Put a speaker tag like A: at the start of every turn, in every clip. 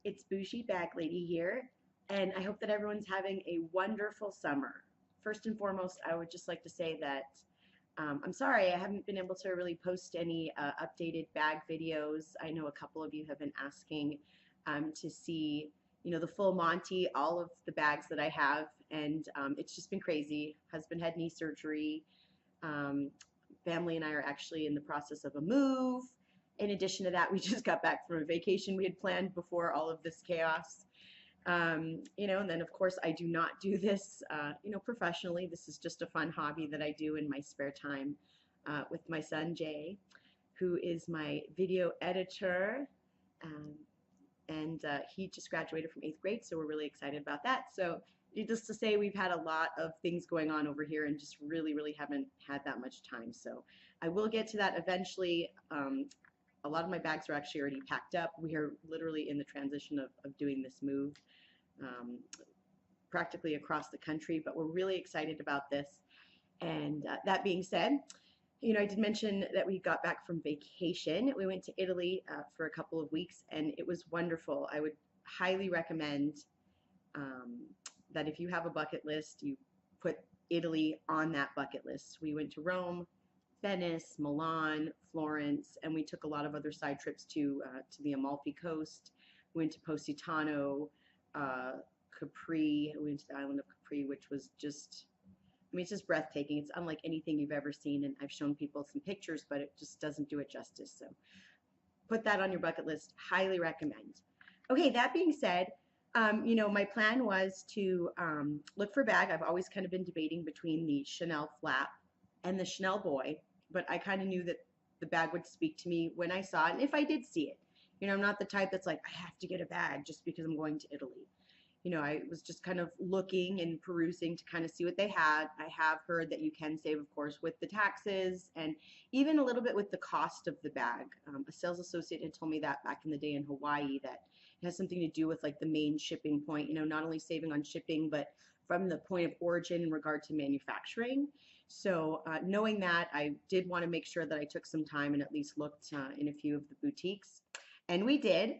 A: it's Bougie Bag Lady here, and I hope that everyone's having a wonderful summer. First and foremost, I would just like to say that I'm sorry I haven't been able to really post any updated bag videos. I know a couple of you have been asking to see, the full Monty, all of the bags that I have, and it's just been crazy. Husband had knee surgery. Um, Family and I are actually in the process of a move. In addition to that, we just got back from a vacation we had planned before all of this chaos. And then of course I do not do this, professionally. This is just a fun hobby that I do in my spare time with my son Jay, who is my video editor. Um, and he just graduated from 8th grade, so we're really excited about that. So just to say, we've had a lot of things going on over here and just really, really haven't had that much time. So I will get to that eventually. A lot of my bags are actually already packed up. We are literally in the transition of doing this move um, practically across the country, but we're really excited about this. And that being said, I did mention that we got back from vacation. We went to Italy for a couple of weeks, and it was wonderful. I would highly recommend um, that if you have a bucket list, you put Italy on that bucket list. We went to Rome, Venice, Milan, Florence, and we took a lot of other side trips to the Amalfi Coast. We went to Positano, uh, Capri. We went to the island of Capri, which was just, I mean, it's just breathtaking. It's unlike anything you've ever seen, and I've shown people some pictures, but it just doesn't do it justice. So put that on your bucket list. Highly recommend. Okay, that being said, my plan was to look for a bag. I've always kind of been debating between the Chanel flap and the Chanel boy, but I kind of knew that the bag would speak to me when I saw it, and if I did see it. I'm not the type that's like, I have to get a bag just because I'm going to Italy. I was just kind of looking and perusing to kind of see what they had. I have heard that you can save, of course, with the taxes and even a little bit with the cost of the bag. A sales associate had told me that back in the day in Hawaii, that it has something to do with like the main shipping point, not only saving on shipping, but from the point of origin in regard to manufacturing. So knowing that, I did want to make sure that I took some time and at least looked in a few of the boutiques. And we did.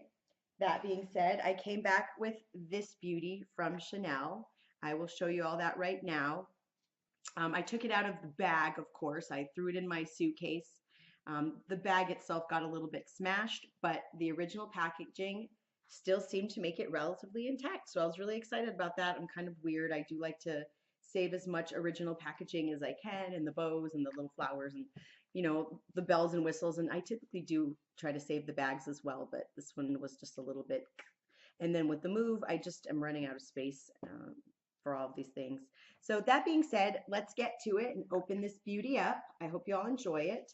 A: That being said, I came back with this beauty from Chanel. I will show you all that right now. I took it out of the bag, of course. I threw it in my suitcase. The bag itself got a little bit smashed, but the original packaging still seemed to make it relatively intact. So I was really excited about that. I'm kind of weird. I do like to save as much original packaging as I can, and the bows and the little flowers and the bells and whistles. And I typically do try to save the bags as well, but this one was just a little bit. And then with the move, I just am running out of space for all of these things. So that being said, let's get to it and open this beauty up. I hope you all enjoy it.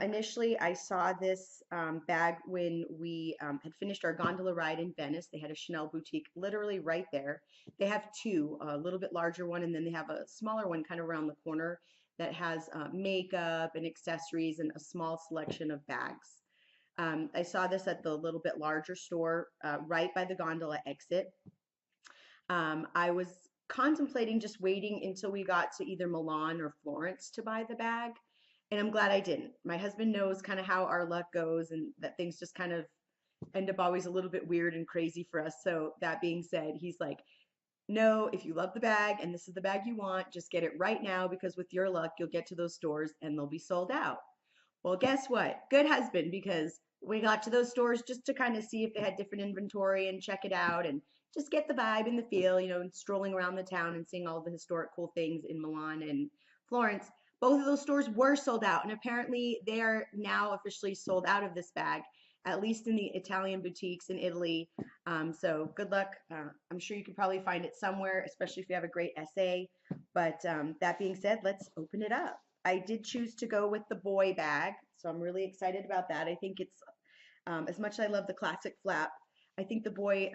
A: Initially, I saw this bag when we had finished our gondola ride in Venice. They had a Chanel boutique literally right there. They have two, a little bit larger one, and then they have a smaller one kind of around the corner that has makeup and accessories and a small selection of bags. I saw this at the little bit larger store right by the gondola exit. I was contemplating just waiting until we got to either Milan or Florence to buy the bag, and I'm glad I didn't. My husband knows kind of how our luck goes and that things just kind of end up always a little bit weird and crazy for us. So that being said, he's like, no, if you love the bag and this is the bag you want, just get it right now because with your luck, you'll get to those stores and they'll be sold out. Well, guess what? Good husband, because we got to those stores just to kind of see if they had different inventory and check it out and just get the vibe and the feel, and strolling around the town and seeing all the historic cool things in Milan and Florence. Both of those stores were sold out, and apparently they are now officially sold out of this bag, at least in the Italian boutiques in Italy. So good luck. I'm sure you could probably find it somewhere, especially if you have a great essay. But that being said, let's open it up. I did choose to go with the boy bag, so I'm really excited about that. I think it's, as much as I love the classic flap, I think the boy,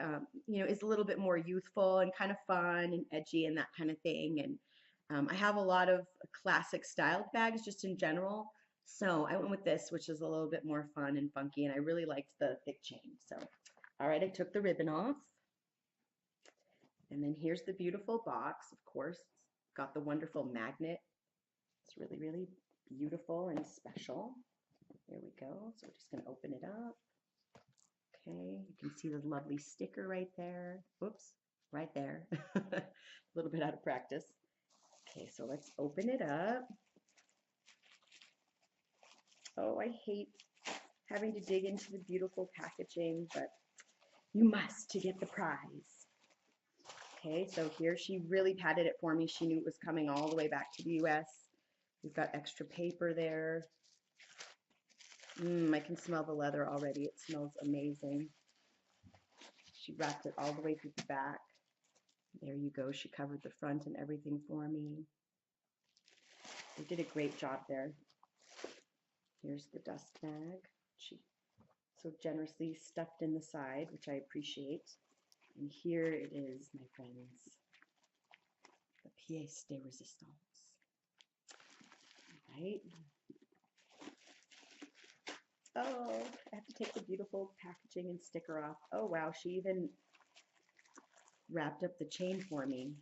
A: is a little bit more youthful and kind of fun and edgy and that kind of thing. And I have a lot of classic styled bags just in general. So I went with this, which is a little bit more fun and funky, and I really liked the thick chain. So, all right, I took the ribbon off. And then here's the beautiful box, of course. It's got the wonderful magnet. It's really, really beautiful and special. There we go. So we're just going to open it up. Okay, you can see the lovely sticker right there. Whoops, right there. A little bit out of practice. Okay, so let's open it up. Oh, I hate having to dig into the beautiful packaging, but you must to get the prize. Okay, so here she really padded it for me. She knew it was coming all the way back to the US. We've got extra paper there. I can smell the leather already. It smells amazing. She wrapped it all the way through the back. There you go. She covered the front and everything for me. They did a great job there. Here's the dust bag. She so generously stuffed in the side, which I appreciate. And here it is, my friends, the pièce de résistance. Right? Oh, I have to take the beautiful packaging and sticker off. Oh, wow, she even wrapped up the chain for me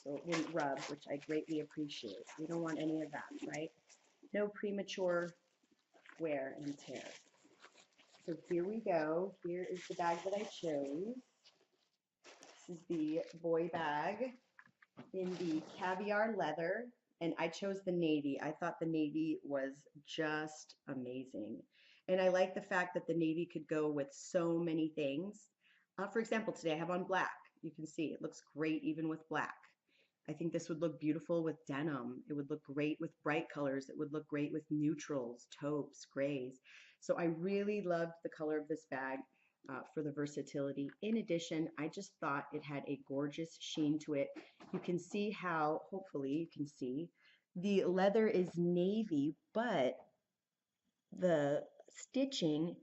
A: so it wouldn't rub, which I greatly appreciate. We don't want any of that, right? No premature wear and tear. So here we go. Here is the bag that I chose. This is the boy bag in the caviar leather, and I chose the navy. I thought the navy was just amazing. And I like the fact that the navy could go with so many things. For example, today I have on black. You can see it looks great even with black. I think this would look beautiful with denim. It would look great with bright colors. It would look great with neutrals, taupes, grays. So I really loved the color of this bag for the versatility. In addition, I just thought it had a gorgeous sheen to it. You can see how, hopefully you can see, the leather is navy, but the stitching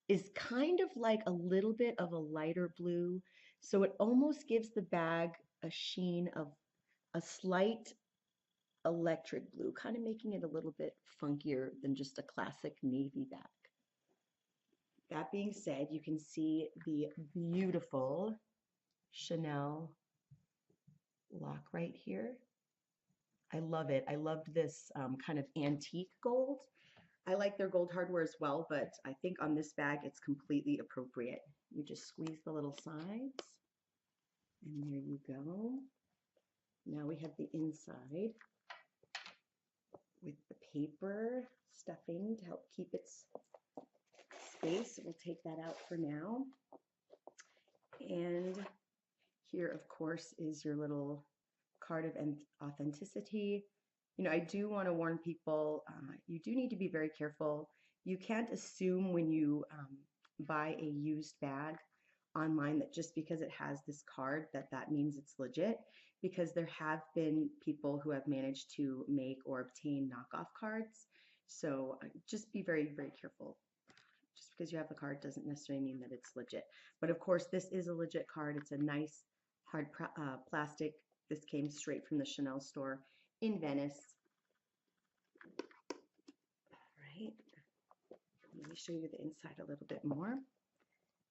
A: is kind of like a little bit of a lighter blue. So it almost gives the bag a sheen of a slight electric blue, kind of making it a little bit funkier than just a classic navy bag. That being said, you can see the beautiful Chanel lock right here. I love it. I loved this kind of antique gold. I like their gold hardware as well, but I think on this bag it's completely appropriate. You just squeeze the little sides, and there you go. Now we have the inside with the paper stuffing to help keep its space. We'll take that out for now. And here, of course, is your little card of authenticity. You know, I do want to warn people, you do need to be very careful. You can't assume when you buy a used bag online that just because it has this card that means it's legit, because there have been people who have managed to make or obtain knockoff cards. So just be very, very careful. Just because you have the card doesn't necessarily mean that it's legit. But of course, this is a legit card. It's a nice hard plastic. This came straight from the Chanel store in Venice. All right. Let me show you the inside a little bit more.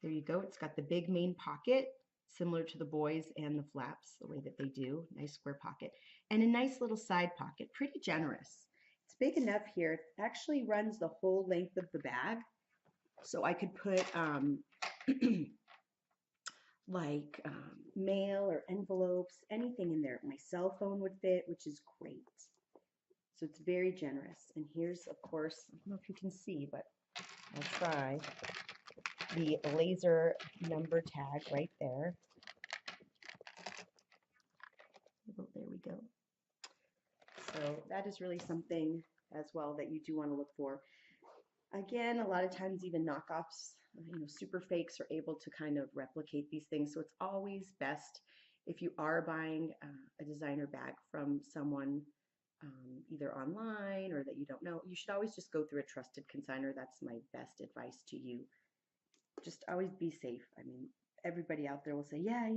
A: There you go. It's got the big main pocket, similar to the boys and the flaps, the way that they do. Nice square pocket. And a nice little side pocket. Pretty generous. It's big enough here. It actually runs the whole length of the bag. So I could put mail or envelopes, anything in there. My cell phone would fit, which is great. So it's very generous. And here's, of course, I don't know if you can see, but I'll try, the laser number tag right there. Oh, there we go. So that is really something as well that you do want to look for. Again, a lot of times even knockoffs, super fakes are able to kind of replicate these things. So it's always best if you are buying a designer bag from someone either online or that you don't know, you should always just go through a trusted consignor. That's my best advice to you. Just always be safe. I mean, everybody out there will say, yeah,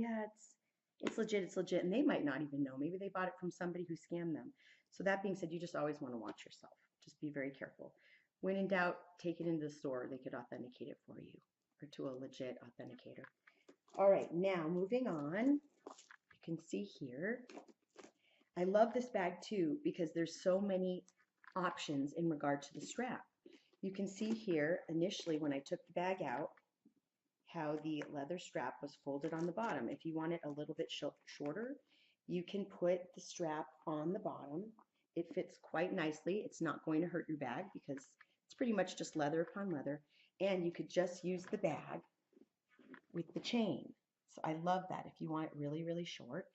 A: it's legit, and they might not even know. Maybe they bought it from somebody who scammed them. So that being said, you just always want to watch yourself. Just be very careful. When in doubt, take it into the store. They could authenticate it for you, or to a legit authenticator. All right, now moving on. You can see here, I love this bag too because there's so many options in regard to the strap. You can see here initially when I took the bag out how the leather strap was folded on the bottom. If you want it a little bit shorter, you can put the strap on the bottom. It fits quite nicely. It's not going to hurt your bag because it's pretty much just leather upon leather. And you could just use the bag with the chain. So I love that if you want it really, really short.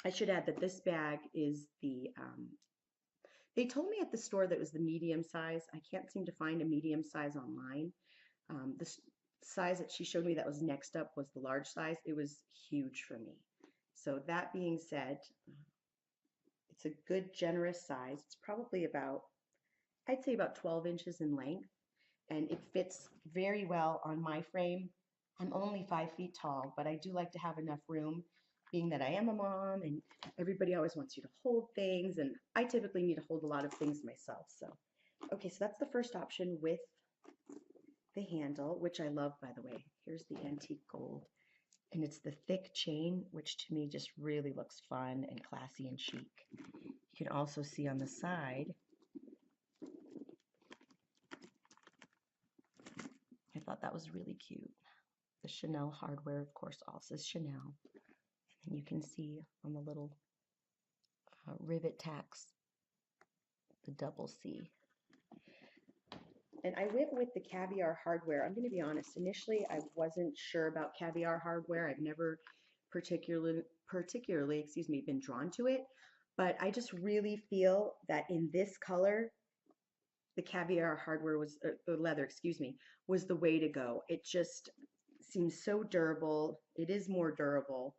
A: I should add that this bag is the, they told me at the store that it was the medium size. I can't seem to find a medium size online. The size that she showed me that was next up was the large size. It was huge for me. So that being said, it's a good generous size. It's probably about, I'd say about 12 inches in length, and it fits very well on my frame. I'm only 5 feet tall, but I do like to have enough room, being that I am a mom and everybody always wants you to hold things, and I typically need to hold a lot of things myself. So, okay, so that's the first option with the handle, which I love, by the way. Here's the antique gold, and it's the thick chain, which to me just really looks fun and classy and chic. You can also see on the side, I thought that was really cute. The Chanel hardware, of course, all says Chanel. And then you can see on the little rivet tacks, the double C. And I went with the Caviar hardware. I'm going to be honest, initially I wasn't sure about Caviar hardware. I've never particularly, been drawn to it. But I just really feel that in this color, the Caviar hardware was, the leather, was the way to go. It just seems so durable. It is more durable.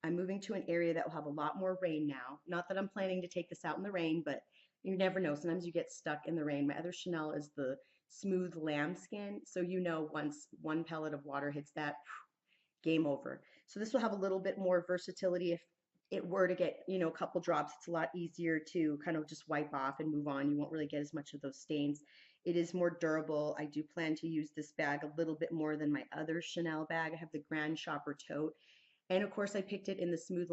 A: I'm moving to an area that will have a lot more rain now. Not that I'm planning to take this out in the rain, but you never know. Sometimes you get stuck in the rain. My other Chanel is the smooth lambskin. So you know once one pellet of water hits that, game over. So this will have a little bit more versatility if it were to get, you know, a couple drops. It's a lot easier to kind of just wipe off and move on. You won't really get as much of those stains. It is more durable. I do plan to use this bag a little bit more than my other Chanel bag. I have the Grand Shopper tote. And of course, I picked it in the smooth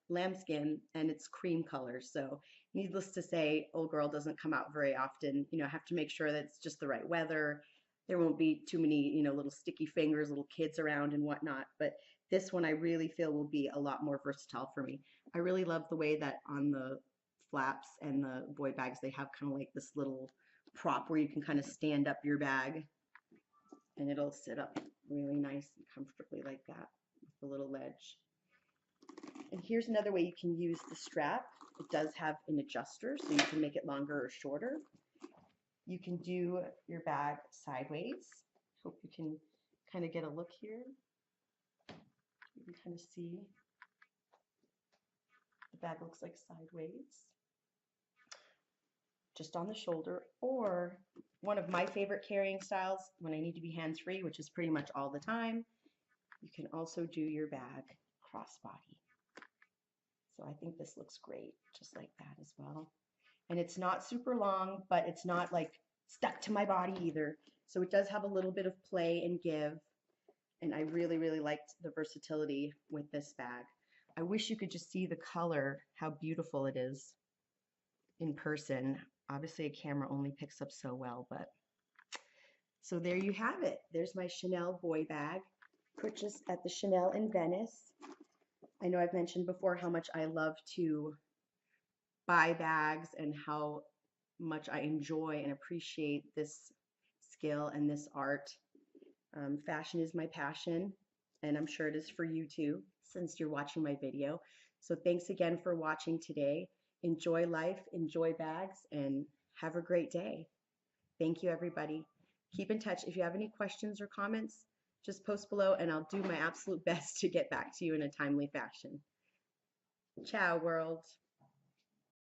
A: lambskin, and it's cream color. So needless to say, old girl doesn't come out very often. You know, I have to make sure that it's just the right weather. There won't be too many, you know, little sticky fingers, little kids around and whatnot. But this one I really feel will be a lot more versatile for me. I really love the way that on the flaps and the boy bags, they have kind of like this little prop where you can kind of stand up your bag and it'll sit up really nice and comfortably like that with the little ledge. And here's another way you can use the strap. It does have an adjuster, so you can make it longer or shorter. You can do your bag sideways. Hope you can kind of get a look here. You can kind of see the bag looks like sideways, just on the shoulder. Or one of my favorite carrying styles when I need to be hands-free, which is pretty much all the time, you can also do your bag crossbody. So I think this looks great, just like that as well. And it's not super long, but it's not like stuck to my body either. So it does have a little bit of play and give. And I really, really liked the versatility with this bag. I wish you could just see the color, how beautiful it is in person. Obviously a camera only picks up so well, but so there you have it. There's my Chanel boy bag, purchased at the Chanel in Venice. I know I've mentioned before how much I love to buy bags and how much I enjoy and appreciate this skill and this art. Fashion is my passion, and I'm sure it is for you too, since you're watching my video. So thanks again for watching today. Enjoy life, enjoy bags, and have a great day. Thank you, everybody. Keep in touch. If you have any questions or comments, just post below, and I'll do my absolute best to get back to you in a timely fashion. Ciao, world.